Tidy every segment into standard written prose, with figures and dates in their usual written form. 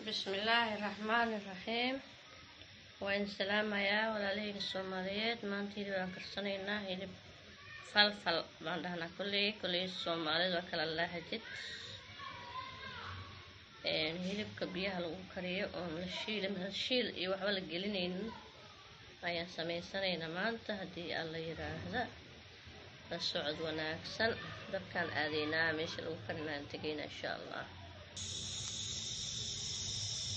بسم الله الرحمن الرحيم. وإن سلام يا ولا ليه الصوماليات ما أنتي دوا كرسنينا هيد فلفل بعدها كل الصوماليات وكل الله جد هيد كبيها لو كريه الشيل يوحول الجلينين أي سمين سنين ما أنت هدي الله يراهذا السعد وناكسن ده كان آذينا مش لو كنا نتجينا إن شاء الله.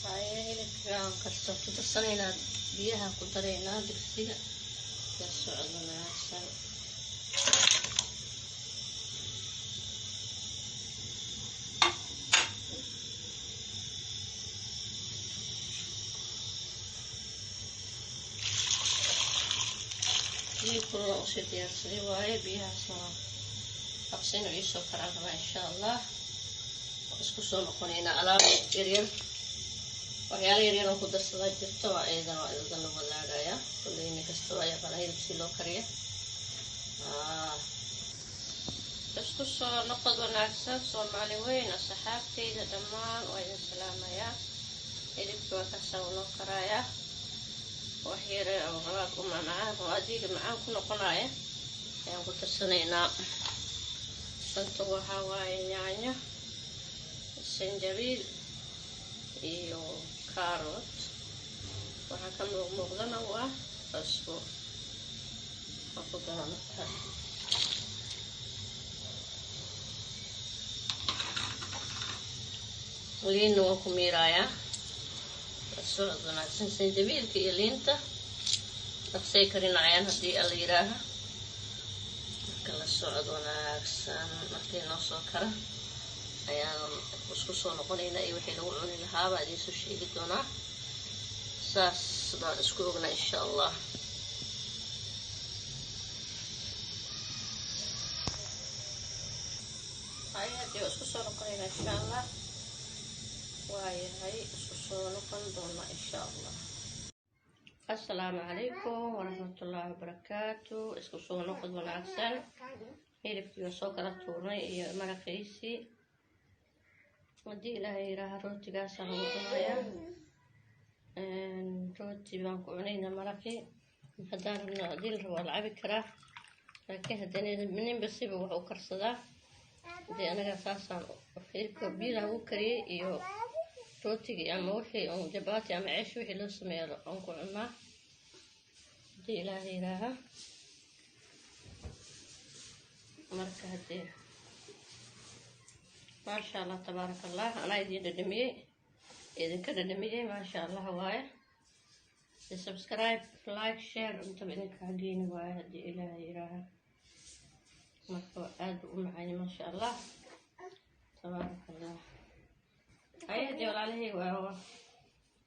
hilibkaan kasta ku darsanaynaa biyaha ku daraynaa digsiga ka socod wanaagsan hilibkuna u sii diyaarsaday waaye biyahaasna aqsina iisoo karaan rabaa insha allah isku soo noqonaynaa alaab yaryar waxyaalo yaryar oo ku darsada jirto waa iyadana la wadaagaya kullayna kasta waa yaqaan hilib si loo kariyo isku soo noqod wanaagsan Soomaali weyn asxaabtayda dhammaan waa idin salaamaya hilibka waa ka soo loo karaya wax yar oo qalad u macaan oo adiga macaan ku noqonaya ayaan ku darsanaynaa santo waxa waaye yaanyo sinjabiil iyo carrot waxa ka muuqdana waa cusbo aku darana liin waa ku miiraya soo wanaagsan sinjabiilka iyo liinta nafsay karinayaan hadii alla yiraaha kala socod wanaagsan markay noo soo kara ayaan isku soo noqonaynaa iyo wixii lagu cuni lahaa baa idin soo sheegi doonaa saas baan isku ognaa insha allah hadii isku soo noqonaynaa insha allah waayahay isku soo noqon doonaa insha allah assalaamu calaykum waraxmatullaahi wabarakaatu isku soo noqod wanaagsan hilibkii soo kala tuurnay iyo maraqiisii ودي إلهي راح روتي قاسة وطنايا روتي بانكو عنينا مرقي هدان ديل هو العبي كراه لكن هداني منين بسيبه وحو كرصدا دي أنا قاساسا وحيركو بيلا وكري إيو روتي أما وحي أم جباتي أما عيش وحي لو سمير أنكو عما دي إلهي راها مركة هدي ما شاء الله تبارك الله أنا يدين دمية إذا كده دمية ما شاء الله وايد سبسكرايب لايك شير أنتم إنك حقين وايد إلهي راها مرحبا أد ومعاني ما شاء الله تبارك الله أيه دي ولا عليه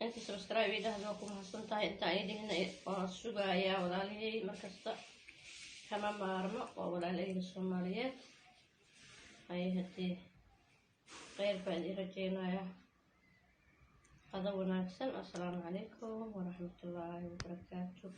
أنت سبسكرايب إذا هذاكم حسنتها أنت أيدي هنا وصوبها يا ولا عليه مركزة كمان مارمة ولا عليه الصوماليات أيه هدي غير بعد رجينا هذا وناكسن. السلام عليكم ورحمة الله وبركاته.